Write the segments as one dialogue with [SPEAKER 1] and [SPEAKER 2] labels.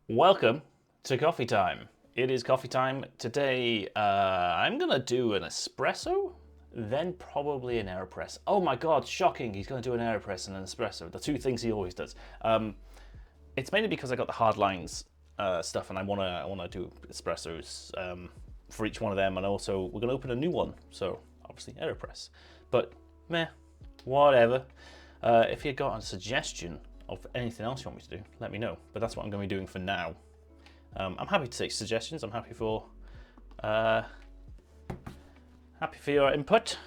[SPEAKER 1] Welcome to coffee time. It is coffee time. Today, I'm gonna do an espresso, then probably an AeroPress. Oh my god, shocking, he's gonna do an AeroPress and an espresso. The two things he always does. It's mainly because I got the hard lines stuff and I wanna do espressos for each one of them, and also we're gonna open a new one, so obviously AeroPress. But meh, whatever. If you got a suggestion of anything else you want me to do, let me know. But that's what I'm going to be doing for now. I'm happy to take suggestions. I'm happy for your input.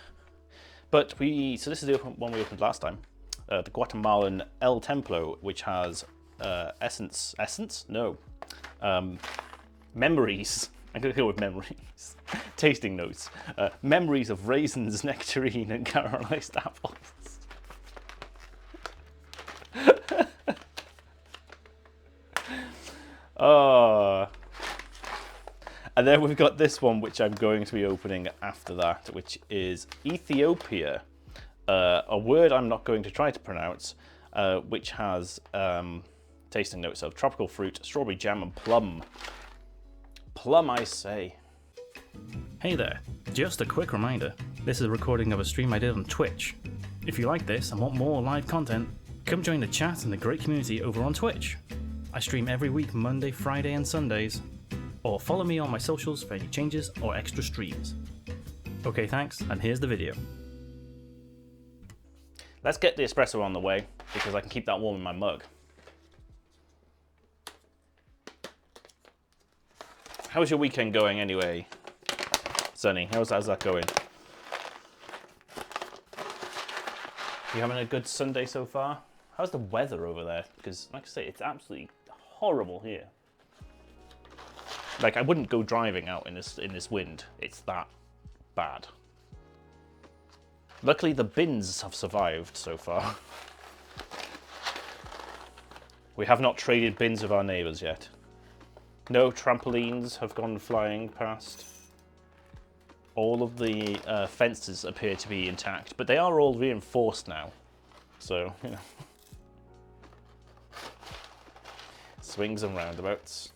[SPEAKER 1] But so this is the one we opened last time, the Guatemalan El Templo, which has memories. I'm going to go with memories. Tasting notes. Memories of raisins, nectarine, and caramelized apples. And then we've got this one, which I'm going to be opening after that, which is Ethiopia, a word I'm not going to try to pronounce, which has tasting notes of tropical fruit, strawberry jam, and plum. Plum, I say. Hey there, just a quick reminder, this is a recording of a stream I did on Twitch. If you like this and want more live content, come join the chat and the great community over on Twitch. I stream every week Monday, Friday and Sundays. Or follow me on my socials for any changes or extra streams. Okay, thanks, and here's the video. Let's get the espresso on the way, because I can keep that warm in my mug. How's your weekend going anyway, Sonny? How's that going? You having a good Sunday so far? How's the weather over there? Because, like I say, it's absolutely horrible here. Like, I wouldn't go driving out in this wind. It's that bad. Luckily, the bins have survived so far. We have not traded bins with our neighbours yet. No trampolines have gone flying past. All of the fences appear to be intact, but they are all reinforced now. So, you know. Swings and roundabouts.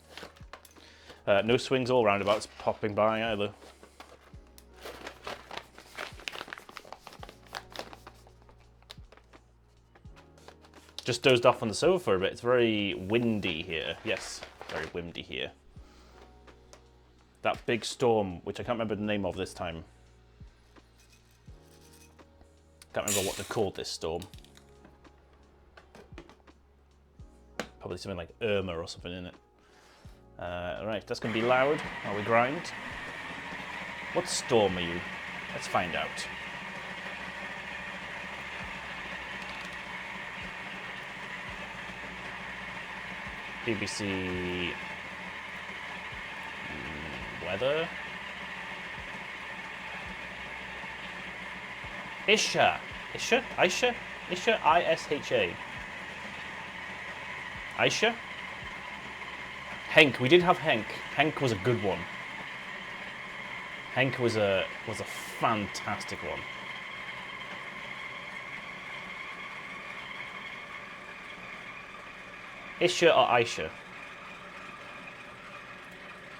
[SPEAKER 1] No swings or roundabouts popping by either. Just dozed off on the sofa a bit. It's very windy here. Yes, very windy here. That big storm, which I can't remember the name of this time. Can't remember what they called this storm. Probably something like Irma or something in it. Right, that's going to be loud while we grind. What storm are you? Let's find out. BBC weather. Isha, Isha, I-S-H-A. Aisha? Henk, we did have Henk. Henk was a good one. Henk was a fantastic one. Isha or Aisha?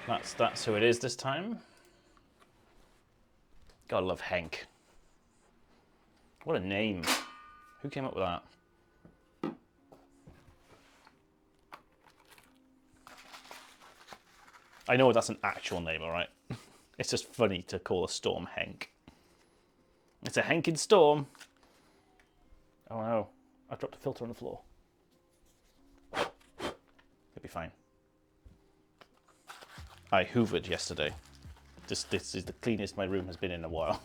[SPEAKER 1] That's who it is this time. Gotta love Henk. What a name. Who came up with that? I know that's an actual name, alright? It's just funny to call a storm Henk. It's a Henkin storm. Oh no, I dropped a filter on the floor. It'll be fine. I hoovered yesterday. This is the cleanest my room has been in a while.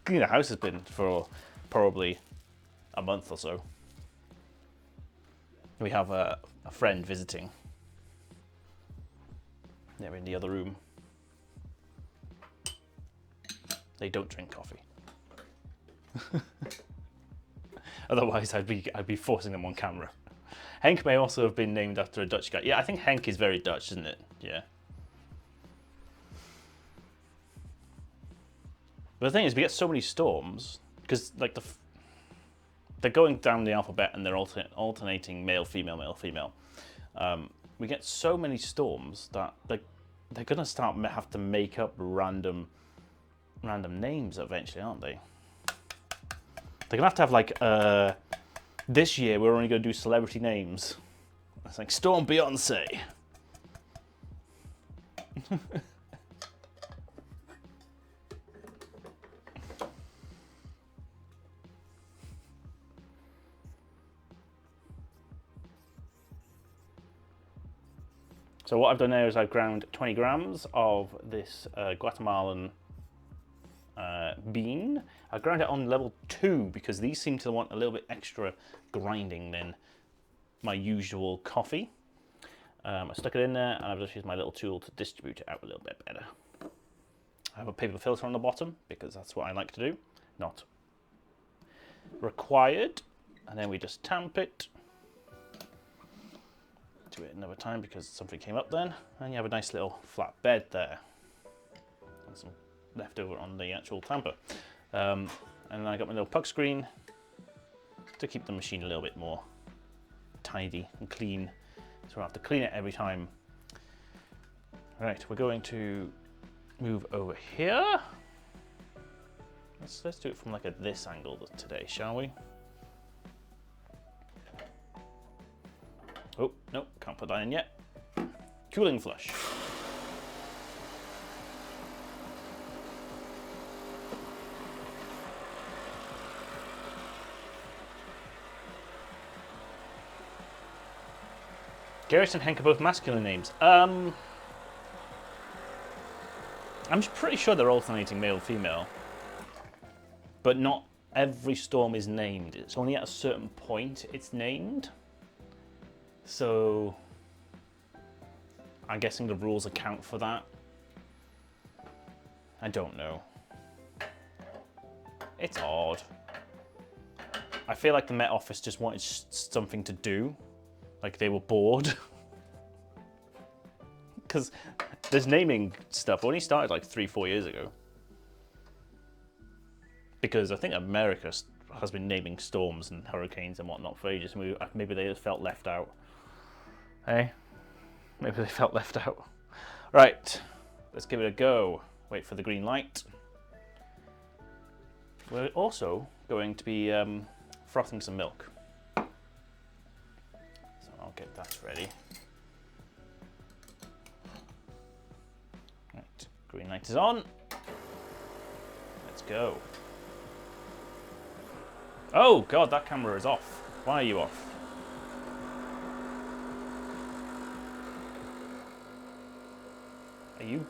[SPEAKER 1] Clean the house has been for probably a month or so. We have a friend visiting. They're in the other room. They don't drink coffee. Otherwise, I'd be forcing them on camera. Henk may also have been named after a Dutch guy. Yeah, I think Henk is very Dutch, isn't it? Yeah. But the thing is, we get so many storms because, like, they're going down the alphabet and they're alternating male, female, male, female. We get so many storms that they're gonna have to make up random names eventually, aren't they? They're gonna have to have like this year we're only gonna do celebrity names. It's like Storm Beyonce. So what I've done there is I've ground 20 grams of this Guatemalan bean. I ground it on level 2 because these seem to want a little bit extra grinding than my usual coffee. I stuck it in there and I've just used my little tool to distribute it out a little bit better. I have a paper filter on the bottom because that's what I like to do, not required. And then we just tamp it. Do it another time because something came up then. And you have a nice little flat bed there. And some left over on the actual tamper. And then I got my little puck screen to keep the machine a little bit more tidy and clean. So I have to clean it every time. Right, we're going to move over here. Let's do it from like this angle today, shall we? Oh, no, can't put that in yet. Cooling flush. Garrett and Henk are both masculine names. I'm pretty sure they're alternating male-female. But not every storm is named. It's only at a certain point it's named. So I'm guessing the rules account for that. I don't know. It's odd. I feel like the Met Office just wanted something to do. Like they were bored. Because this naming stuff only started like 3-4 years ago. Because I think America has been naming storms and hurricanes and whatnot for ages. Maybe they just felt left out. Hey? Maybe they felt left out. Right, let's give it a go. Wait for the green light. We're also going to be frothing some milk. So I'll get that ready. Right, green light is on. Let's go. Oh God, that camera is off. Why are you off? Are you?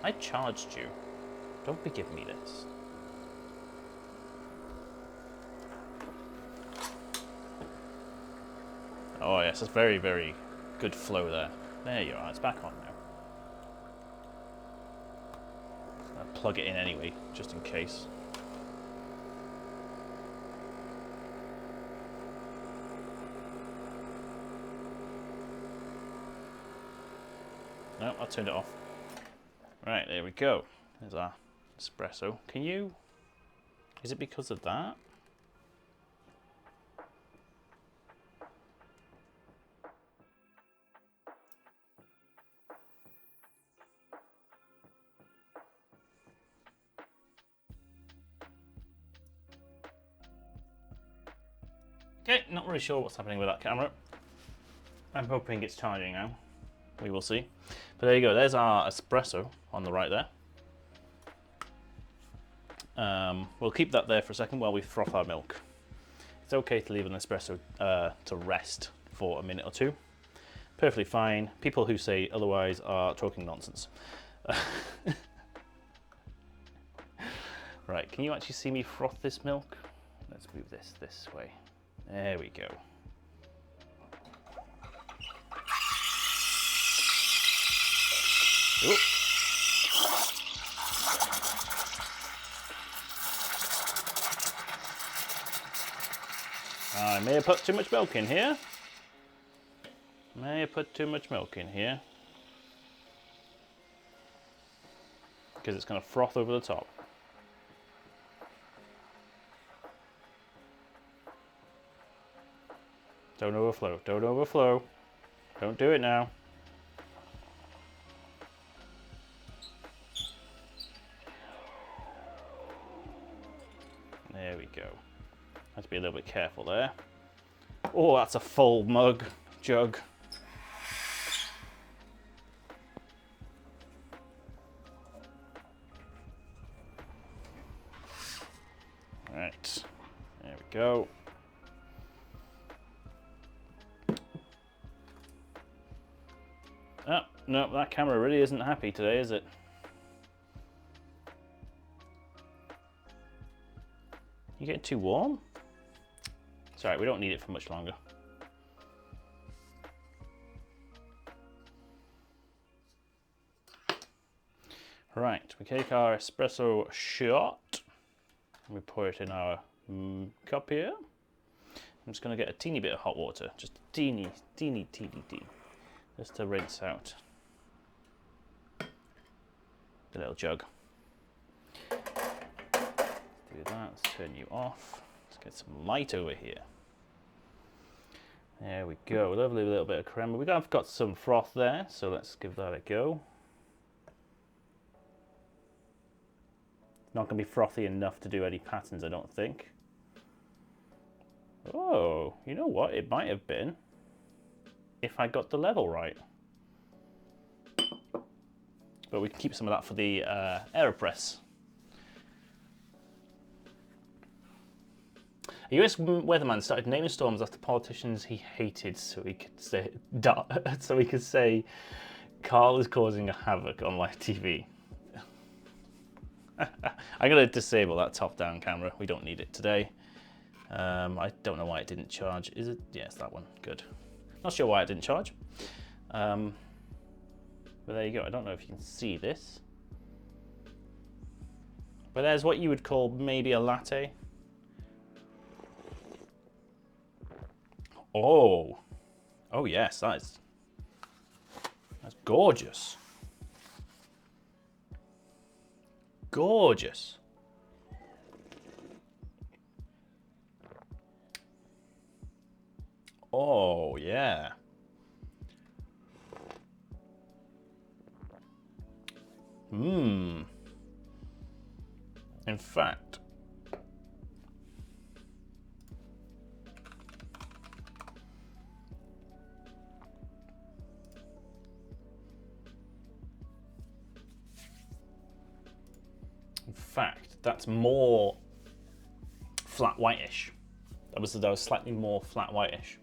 [SPEAKER 1] I charged you. Don't be giving me this. Oh yes, it's very, very good flow there. There you are, it's back on now. I'll plug it in anyway, just in case. No, I turned it off. Right, there we go. There's our espresso. Can you... Is it because of that? Okay, not really sure what's happening with that camera. I'm hoping it's charging now. We will see. But there you go, there's our espresso on the right there. We'll keep that there for a second while we froth our milk. It's okay to leave an espresso to rest for a minute or two. Perfectly fine. People who say otherwise are talking nonsense. Right, can you actually see me froth this milk? Let's move this way. There we go. Ooh. I may have put too much milk in here. Because it's going to froth over the top. Don't overflow. Don't overflow. Don't do it now. There we go. Have to be a little bit careful there. Oh, that's a full jug. Right, there we go. Oh, no, that camera really isn't happy today, is it? You getting too warm? It's alright, we don't need it for much longer. Right, we take our espresso shot and we pour it in our cup here. I'm just going to get a teeny bit of hot water, just a teeny, just to rinse out the little jug. Do that, let's turn you off. Let's get some light over here. There we go, lovely little bit of crema. We've got some froth there, so let's give that a go. Not going to be frothy enough to do any patterns, I don't think. Oh, you know what? It might have been if I got the level right. But we can keep some of that for the AeroPress. A US weatherman started naming storms after politicians he hated, so he could say, Carl is causing a havoc on live TV. I'm going to disable that top-down camera. We don't need it today. I don't know why it didn't charge. Is it? Yeah, it's that one. Good. Not sure why it didn't charge. But there you go. I don't know if you can see this. But there's what you would call maybe a latte. Oh. Oh, yes. That's gorgeous. Gorgeous. Oh, yeah. In fact, that's more flat whitish. That was slightly more flat whitish,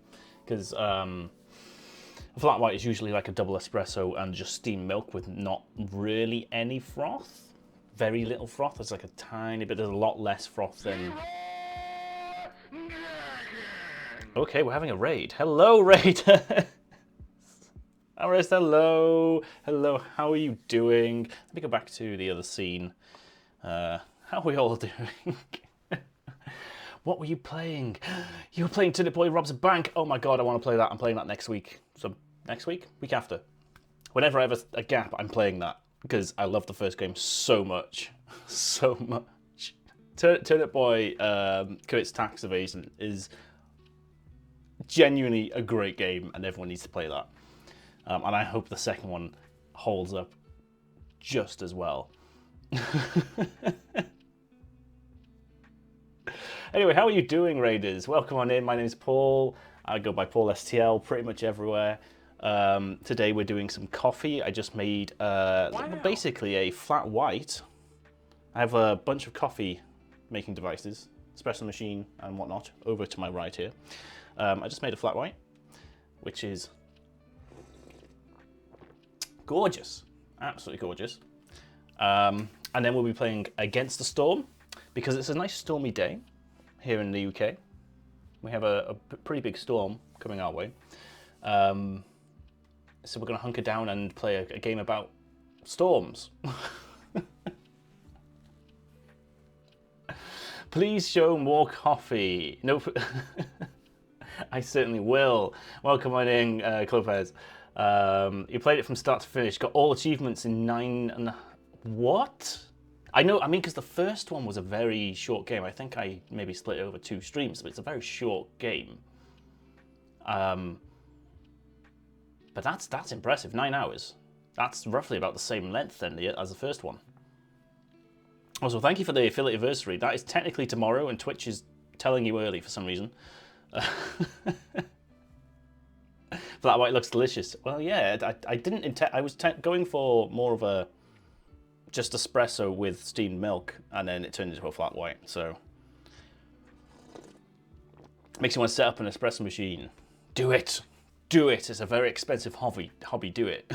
[SPEAKER 1] because flat white is usually like a double espresso and just steamed milk with not really any froth. Very little froth. There's like a tiny bit. There's a lot less froth than. Okay, we're having a raid. Hello, raid. Aris, hello. Hello, how are you doing? Let me go back to the other scene. How are we all doing? What were you playing? You were playing Turnip Boy Robs a Bank. Oh my god, I want to play that. I'm playing that next week. So next week? Week after. Whenever I have a gap, I'm playing that because I love the first game so much. So much. Turnip Boy Commits Tax Evasion is genuinely a great game and everyone needs to play that. And I hope the second one holds up just as well. Anyway, how are you doing, Raiders? Welcome on in. My name is Paul. I go by Paul STL pretty much everywhere. Today we're doing some coffee. I just made basically a flat white. I have a bunch of coffee making devices, espresso machine and whatnot, over to my right here. I just made a flat white, which is gorgeous, absolutely gorgeous. And then we'll be playing Against the Storm, because it's a nice stormy day here in the UK. We have a pretty big storm coming our way. So we're going to hunker down and play a game about storms. Please show more coffee. Nope. I certainly will. Welcome on in, Clopez. You played it from start to finish, got all achievements in 9 and... What? I know, I mean, because the first one was a very short game. I think I maybe split it over 2 streams, but it's a very short game. But that's impressive. 9 hours. That's roughly about the same length then as the first one. Also, thank you for the affiliate anniversary. That is technically tomorrow, and Twitch is telling you early for some reason. Flat white looks delicious. Well, yeah, I didn't intend. I was going for more of a just espresso with steamed milk, and then it turned into a flat white. So makes you want to set up an espresso machine. Do it. Do it. It's a very expensive hobby. Do it.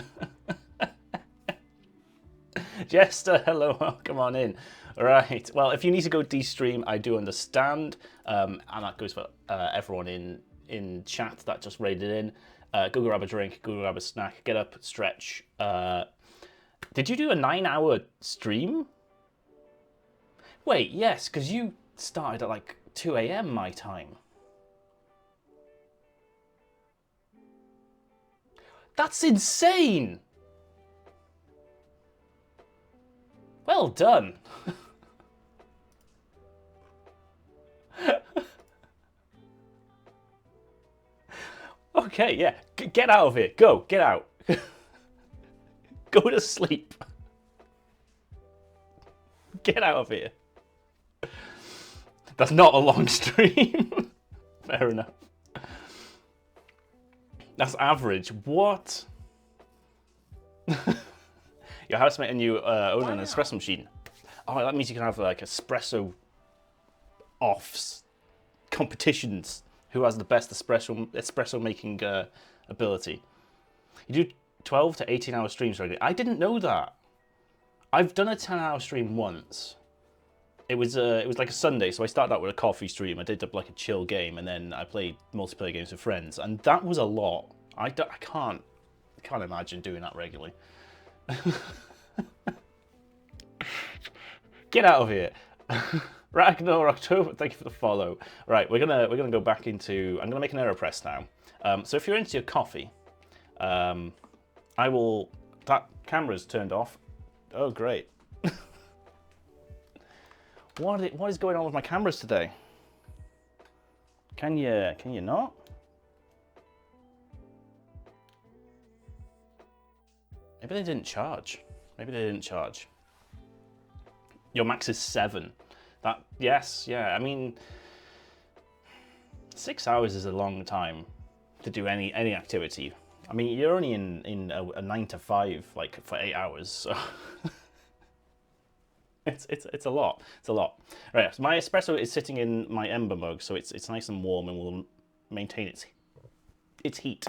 [SPEAKER 1] Jester, hello, welcome on in. Right, well, if you need to go de-stream, I do understand, and that goes for everyone in chat that just raided in. Go grab a drink, go grab a snack, get up, stretch. Did you do a 9-hour stream? Wait, yes, because you started at like 2 AM my time. That's insane! Well done. Okay, yeah. Get out of here. Go. Get out. Go to sleep. Get out of here. That's not a long stream. Fair enough. That's average. What? Your housemate and you own an espresso machine. Oh, that means you can have like espresso offs, competitions. Who has the best espresso making ability? You do 12 to 18-hour streams regularly. I didn't know that. I've done a 10-hour stream once. It was like a Sunday, so I started out with a coffee stream. I did like a chill game, and then I played multiplayer games with friends, and that was a lot. I can't imagine doing that regularly. Get out of here. Ragnar October, thank you for the follow. Right, we're gonna go back into. I'm gonna make an AeroPress now. So if you're into your coffee, I will. That camera's turned off. Oh great. What is going on with my cameras today? Can you not? Maybe they didn't charge. Maybe they didn't charge. Your max is 7. Yes, yeah. I mean, 6 hours is a long time to do any activity. I mean, you're only in a 9 to 5 like for 8 hours, so it's a lot. It's a lot. Right. So my espresso is sitting in my Ember mug, so it's nice and warm and will maintain its heat.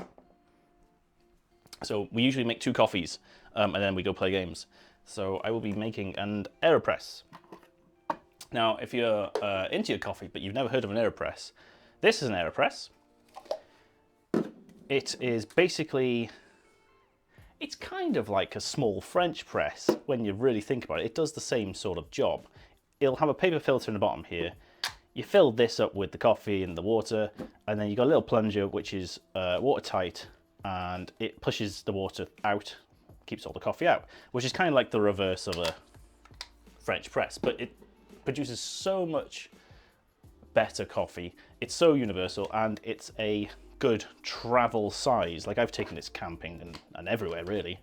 [SPEAKER 1] So we usually make 2 coffees, and then we go play games. So I will be making an AeroPress. Now, if you're into your coffee, but you've never heard of an AeroPress, this is an AeroPress. It is basically, it's kind of like a small French press when you really think about it. It does the same sort of job. It'll have a paper filter in the bottom here. You fill this up with the coffee and the water, and then you've got a little plunger which is watertight, and it pushes the water out, keeps all the coffee out, which is kind of like the reverse of a French press, but it produces so much better coffee. It's so universal, and it's a good travel size. Like, I've taken this camping and everywhere really,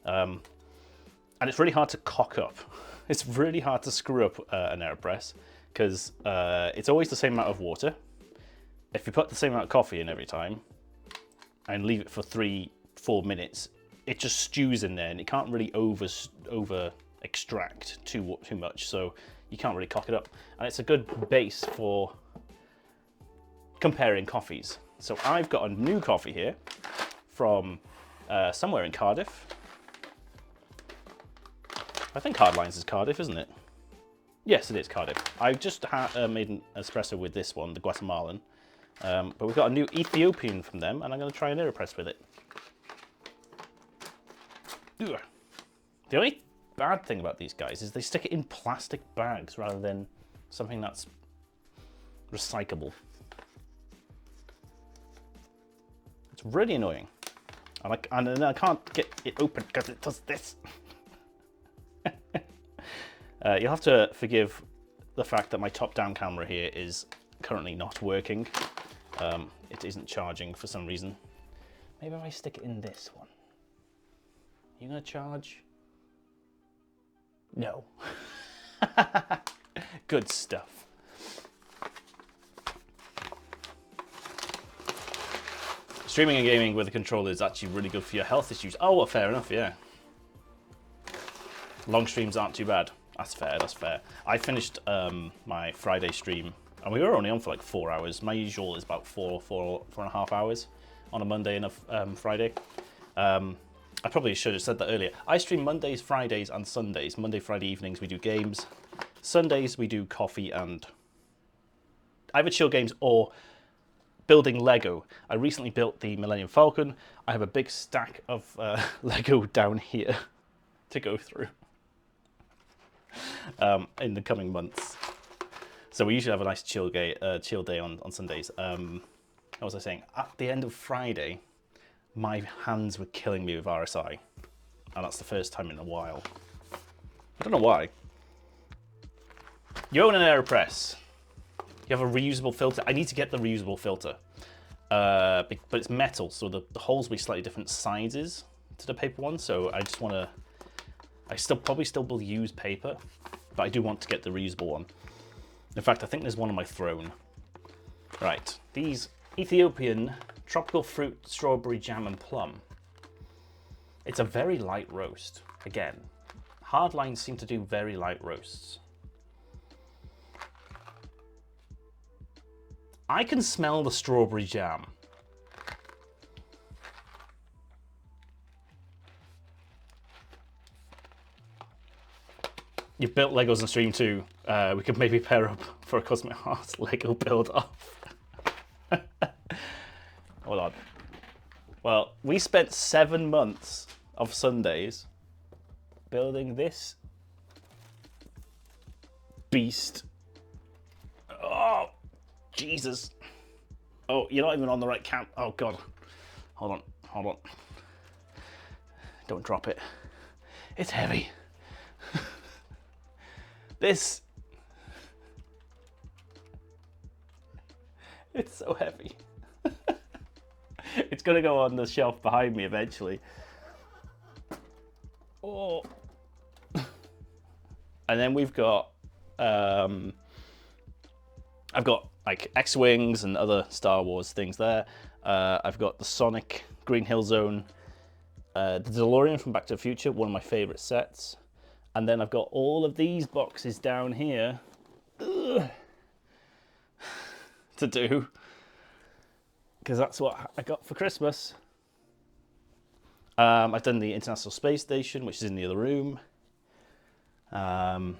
[SPEAKER 1] and it's really hard to cock up. It's really hard to screw up an AeroPress because it's always the same amount of water. If you put the same amount of coffee in every time and leave it for 3-4 minutes, it just stews in there, and it can't really over extract too much, so you can't really cock it up. And it's a good base for comparing coffees. So I've got a new coffee here from somewhere in Cardiff. I think Hardlines is Cardiff, isn't it? Yes, it is Cardiff. I just made an espresso with this one, the Guatemalan. But we've got a new Ethiopian from them, and I'm going to try an AeroPress with it. Ugh. The only bad thing about these guys is they stick it in plastic bags rather than something that's recyclable. It's really annoying. And then I can't get it open because it does this. You'll have to forgive the fact that my top-down camera here is currently not working. it isn't charging for some reason. Maybe if I stick it in this one. You gonna charge? No. Good stuff. Streaming and gaming with a controller is actually really good for your health issues. Oh, well, fair enough, yeah. Long streams aren't too bad. That's fair, that's fair. I finished my Friday stream, and we were only on for like 4 hours. My usual is about four and a half hours on a Monday and a Friday. I probably should have said that earlier. I stream Mondays, Fridays, and Sundays. Monday, Friday evenings we do games. Sundays we do coffee and either chill games or building Lego. I recently built the Millennium Falcon. I have a big stack of Lego down here to go through in the coming months. So we usually have a nice chill day on Sundays. What was I saying? At the end of Friday, my hands were killing me with RSI. And that's the first time in a while. I don't know why. You own an AeroPress. You have a reusable filter. I need to get the reusable filter. But it's metal, so the holes will be slightly different sizes to the paper one. So I just want to... I probably still will use paper, but I do want to get the reusable one. In fact, I think there's one on my throne. Right, these Ethiopian tropical fruit, strawberry jam and plum. It's a very light roast. Again, hardlines seem to do very light roasts. I can smell the strawberry jam. You've built Legos on stream too. We could maybe pair up for a Cosmic Hearts Lego build off. Hold on. Well, we spent 7 months of Sundays building this beast. Oh, Jesus. Oh, you're not even on the right camp. Oh, God. Hold on. Hold on. Don't drop it. It's heavy. This. It's so heavy. It's going to go on the shelf behind me eventually. Oh. And then we've got, I've got like X-Wings and other Star Wars things there. I've got the Sonic Green Hill Zone, the DeLorean from Back to the Future, one of my favorite sets. And then I've got all of these boxes down here to do, because that's what I got for Christmas. I've done the International Space Station, which is in the other room. My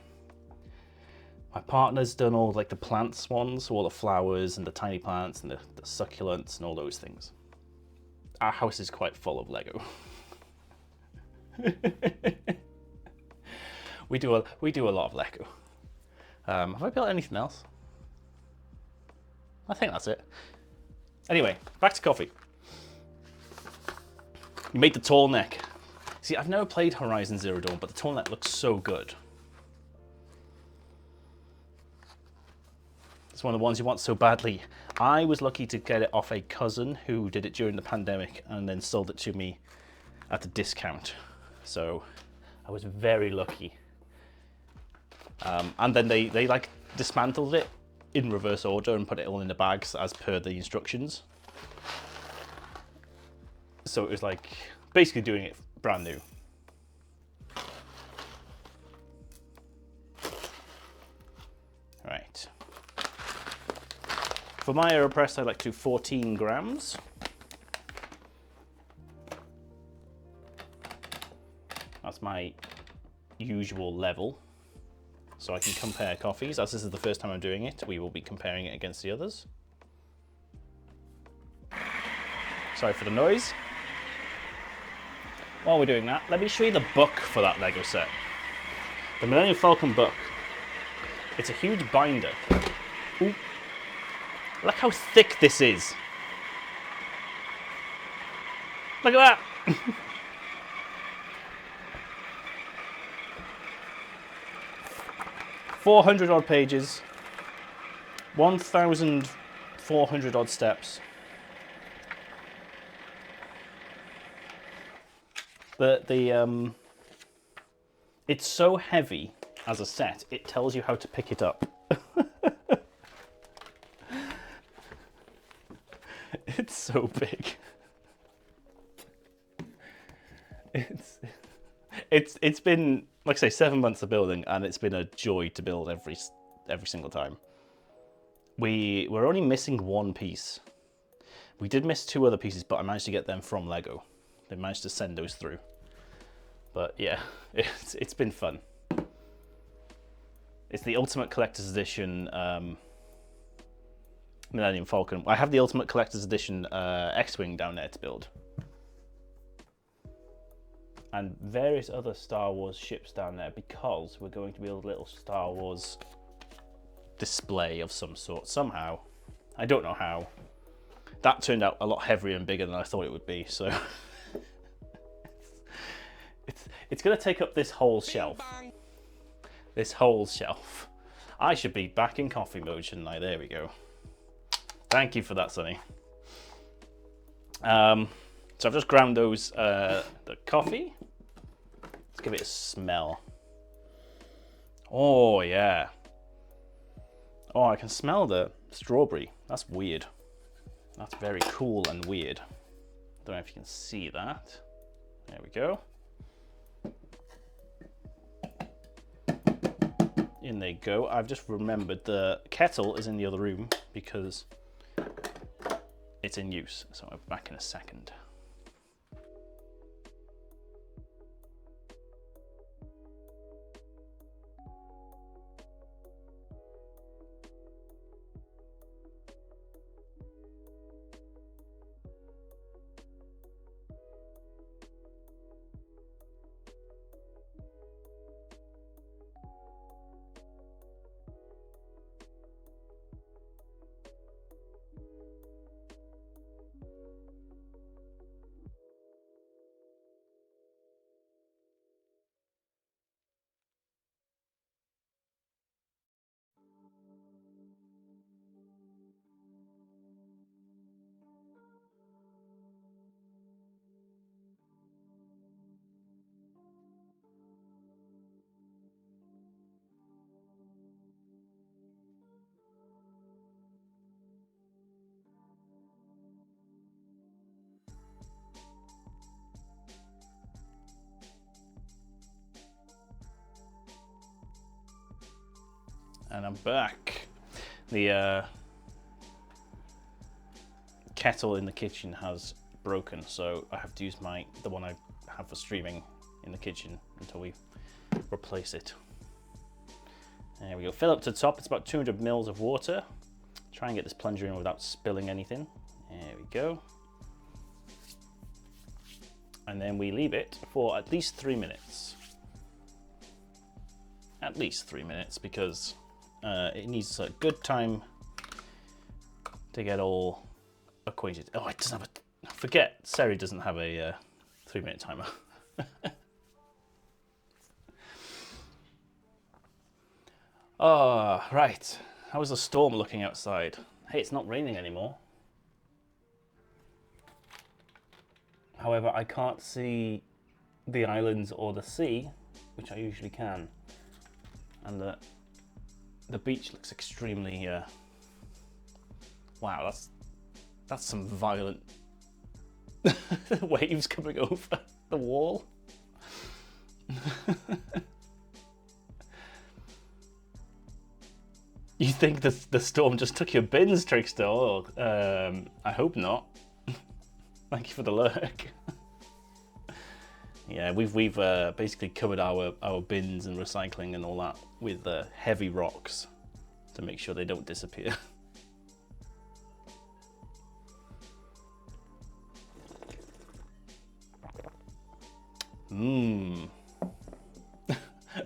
[SPEAKER 1] partner's done all like the plants ones, so all the flowers and the tiny plants and the succulents and all those things. Our house is quite full of Lego. We do a lot of Lego. Have I built anything else? I think that's it. Anyway, back to coffee. You made the tall neck. See, I've never played Horizon Zero Dawn, but the tall neck looks so good. It's one of the ones you want so badly. I was lucky to get it off a cousin who did it during the pandemic and then sold it to me at a discount. So I was very lucky. And then they like dismantled it in reverse order and put it all in the bags as per the instructions. So it was like basically doing it brand new. Right. For my AeroPress, I like to 14 grams. That's my usual level. So I can compare coffees. As this is the first time I'm doing it, we will be comparing it against the others. Sorry for the noise. While we're doing that, let me show you the book for that Lego set. The Millennium Falcon book. It's a huge binder. Ooh. Look how thick this is. Look at that. 400 odd pages, 1,400 odd steps. It's so heavy as a set, it tells you how to pick it up. It's so big. It's been, like I say, 7 months of building, and it's been a joy to build every single time. We're only missing one piece. We did miss 2 other pieces, but I managed to get them from Lego. They managed to send those through. But yeah, it's been fun. It's the Ultimate Collector's Edition Millennium Falcon. I have the Ultimate Collector's Edition X-Wing down there to build. And various other Star Wars ships down there, because we're going to build a little Star Wars display of some sort somehow. I don't know how. That turned out a lot heavier and bigger than I thought it would be, so it's going to take up this whole shelf. This whole shelf. I should be back in coffee mode, shouldn't I? There we go. Thank you for that, Sonny. So I've just ground those the coffee. Let's give it a smell. Oh yeah. Oh, I can smell the strawberry. That's weird. That's very cool and weird. Don't know if you can see that. There we go. In they go. I've just remembered the kettle is in the other room because it's in use. So I'll be back in a second. And I'm back. The kettle in the kitchen has broken, so I have to use the one I have for streaming in the kitchen until we replace it. There we go. Fill up to the top. It's about 200 mils of water. Try and get this plunger in without spilling anything. There we go. And then we leave it for at least 3 minutes. At least 3 minutes, because it needs a good time to get all acquainted. Oh, it doesn't have a... Forget, Seri doesn't have a 3-minute timer. Oh, right. How is the storm looking outside? Hey, it's not raining anymore. However, I can't see the islands or the sea, which I usually can. And the beach looks extremely... Wow, that's some violent waves coming over the wall. You think the storm just took your bins, Trickster? Oh, I hope not. Thank you for the lurk. Yeah, we've basically covered our bins and recycling and all that with heavy rocks to make sure they don't disappear.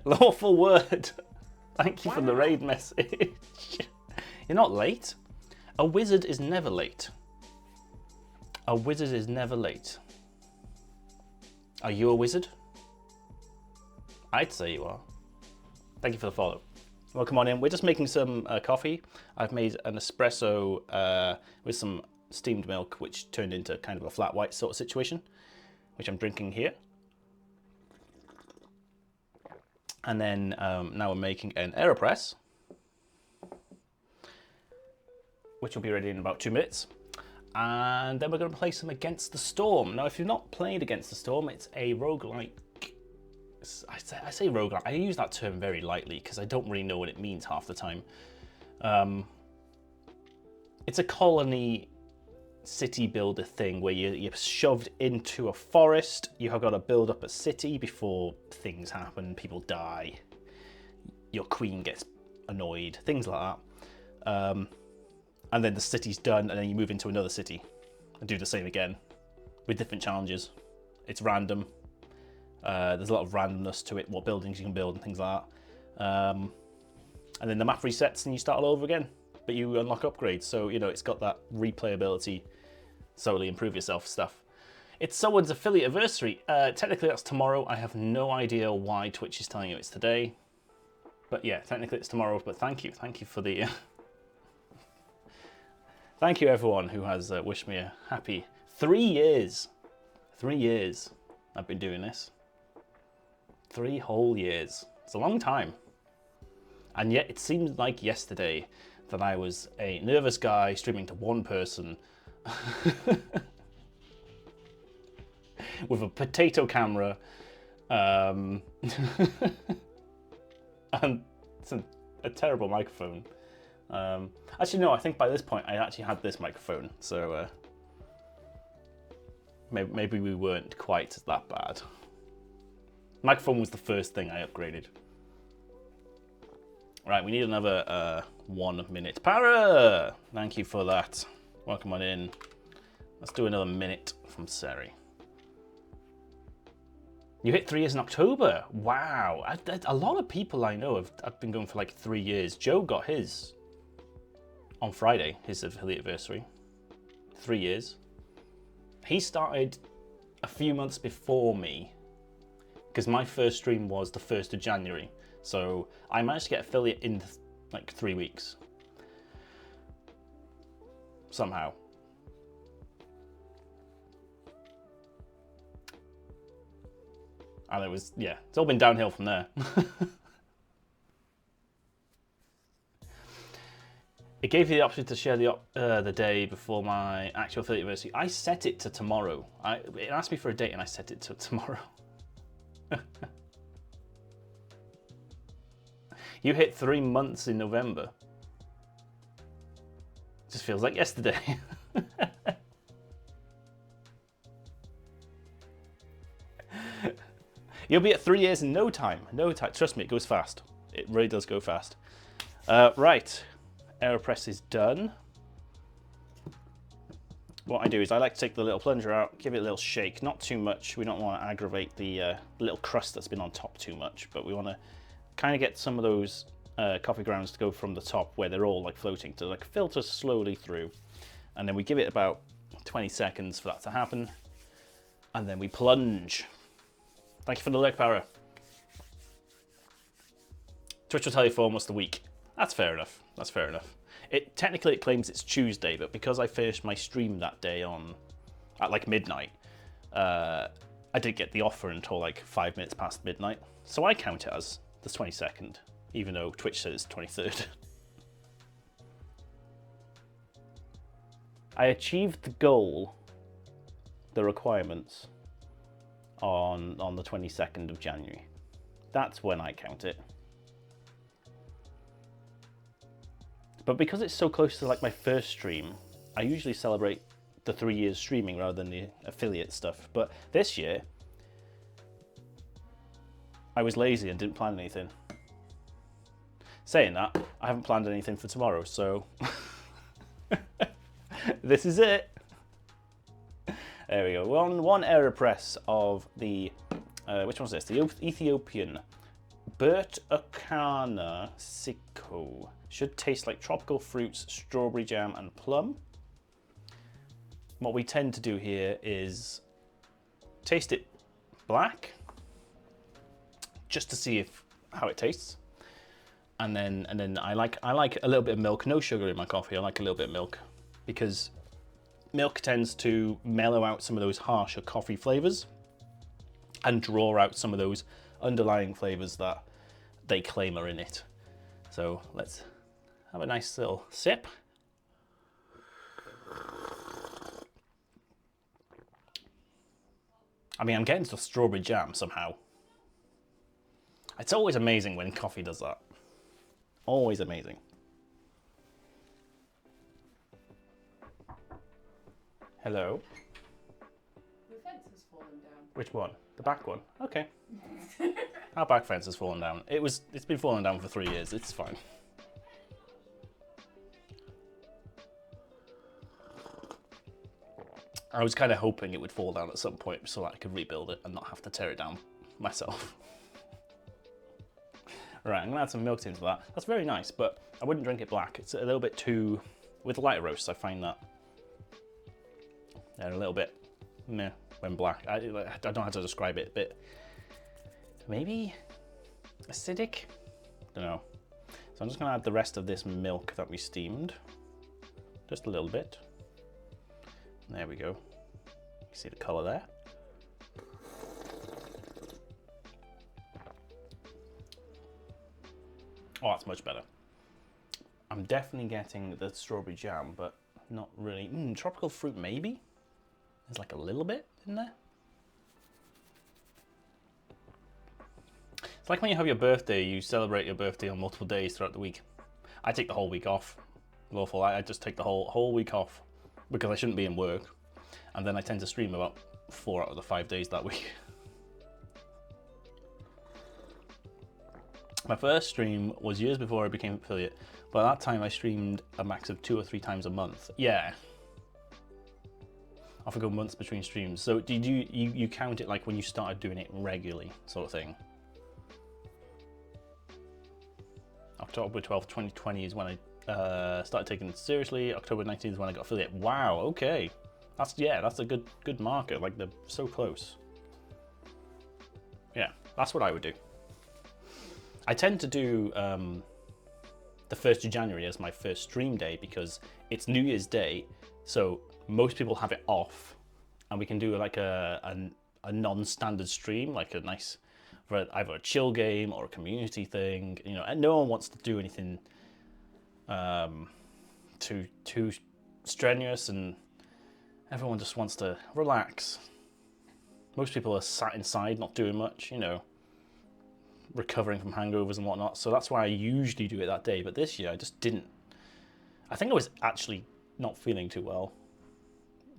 [SPEAKER 1] Lawful word. Thank you for the raid message. You're not late. A wizard is never late. A wizard is never late. Are you a wizard? I'd say you are. Thank you for the follow. Well, come on in. We're just making some coffee. I've made an espresso with some steamed milk, which turned into kind of a flat white sort of situation, which I'm drinking here. And then now we're making an AeroPress, which will be ready in about 2 minutes. And then we're going to play some Against the Storm. Now, if you've not played Against the Storm, it's a roguelike. I say roguelike. I use that term very lightly because I don't really know what it means half the time. It's a colony city builder thing where you're shoved into a forest. You have got to build up a city before things happen. People die. Your queen gets annoyed. Things like that. And then the city's done, and then you move into another city and do the same again with different challenges. It's random. There's a lot of randomness to it, what buildings you can build and things like that. And then the map resets and you start all over again, but you unlock upgrades. So, you know, it's got that replayability, solely improve yourself stuff. It's someone's affiliate anniversary. Technically that's tomorrow. I have no idea why Twitch is telling you it's today. But yeah, technically it's tomorrow, but thank you. Thank you for the... Thank you everyone who has wished me a happy 3 years. 3 years I've been doing this. 3 whole years. It's a long time. And yet it seems like yesterday that I was a nervous guy streaming to one person with a potato camera and it's a terrible microphone. Actually, no, I think by this point I actually had this microphone, so maybe we weren't quite that bad. Microphone was the first thing I upgraded. Right, we need another 1 minute. Para! Thank you for that. Welcome on in. Let's do another minute from Seri. You hit 3 years in October. Wow. A lot of people I know have been going for like 3 years. Joe got his on Friday, his affiliate anniversary. 3 years. He started a few months before me because my first stream was the 1st of January. So I managed to get affiliate in like 3 weeks. Somehow. And it was, yeah, it's all been downhill from there. It gave you the option to share the day before my actual affiliate anniversary. I set it to tomorrow. It asked me for a date and I set it to tomorrow. You hit 3 months in November. Just feels like yesterday. You'll be at 3 years in no time. No time. Trust me, it goes fast. It really does go fast. Right. AeroPress is done. What I do is I like to take the little plunger out, give it a little shake. Not too much. We don't want to aggravate the little crust that's been on top too much, but we want to kind of get some of those coffee grounds to go from the top where they're all like floating to like filter slowly through. And then we give it about 20 seconds for that to happen. And then we plunge. Thank you for the lurk, Para. Twitch will tell you for almost a week. That's fair enough. That's fair enough. Technically it claims it's Tuesday, but because I finished my stream that day at like midnight, I didn't get the offer until like 5 minutes past midnight. So I count it as the 22nd, even though Twitch says 23rd. I achieved the goal, the requirements, on the 22nd of January. That's when I count it. But because it's so close to like my first stream, I usually celebrate the 3 years streaming rather than the affiliate stuff. But this year, I was lazy and didn't plan anything. Saying that, I haven't planned anything for tomorrow, so this is it. There we go. We're on one AeroPress of the, which one's this? The Ethiopian Burtukana Siko. Should taste like tropical fruits, strawberry jam, and plum. What we tend to do here is taste it black, just to see how it tastes. And then I like a little bit of milk. No sugar in my coffee. I like a little bit of milk because milk tends to mellow out some of those harsher coffee flavors and draw out some of those underlying flavors that they claim are in it. So let's have a nice little sip. I mean, I'm getting to strawberry jam somehow. It's always amazing when coffee does that. Always amazing. Hello?
[SPEAKER 2] The fence has fallen down.
[SPEAKER 1] Which one? The back one? Okay. Our back fence has fallen down. It's been falling down for 3 years. It's fine. I was kind of hoping it would fall down at some point so that I could rebuild it and not have to tear it down myself. Right, I'm gonna add some milk into that. That's very nice, but I wouldn't drink it black. It's a little bit too, with lighter roasts, I find that they're a little bit meh when black. I don't know how to describe it, a bit maybe acidic? Don't know. So I'm just gonna add the rest of this milk that we steamed. Just a little bit. There we go. You see the color there? Oh, that's much better. I'm definitely getting the strawberry jam, but not really. Tropical fruit, maybe? There's like a little bit in there. It's like when you have your birthday, you celebrate your birthday on multiple days throughout the week. I take the whole week off. Lawful, I just take the whole week off because I shouldn't be in work. And then I tend to stream about 4 out of the 5 days that week. My first stream was years before I became affiliate. By that time I streamed a max of 2 or 3 times a month. Yeah. Off I go months between streams. So did you count it like when you started doing it regularly, sort of thing? October 12th, 2020 is when I started taking it seriously. October 19th is when I got affiliate. Wow, okay. That's a good marker. Like, they're so close. Yeah, that's what I would do. I tend to do the 1st of January as my first stream day because it's New Year's Day, so most people have it off, and we can do like a non-standard stream, like a nice, either a chill game or a community thing, you know, and no one wants to do anything too strenuous, and everyone just wants to relax. Most people are sat inside, not doing much, you know, recovering from hangovers and whatnot. So that's why I usually do it that day. But this year I just didn't. I think I was actually not feeling too well,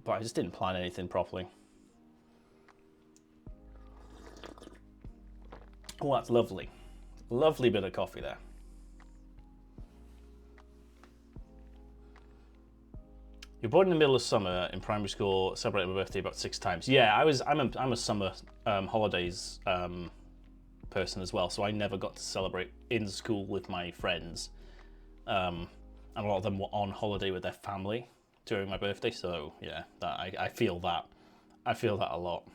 [SPEAKER 1] but I just didn't plan anything properly. Oh, that's lovely. Lovely bit of coffee there. You're born in the middle of summer in primary school, celebrated my birthday about 6 times. Yeah, I'm a summer holidays person as well, so I never got to celebrate in school with my friends. And a lot of them were on holiday with their family during my birthday, so yeah, I feel that. I feel that a lot.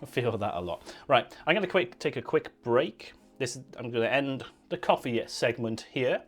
[SPEAKER 1] I feel that a lot. Right, I'm going to take a quick break. I'm going to end the coffee segment here.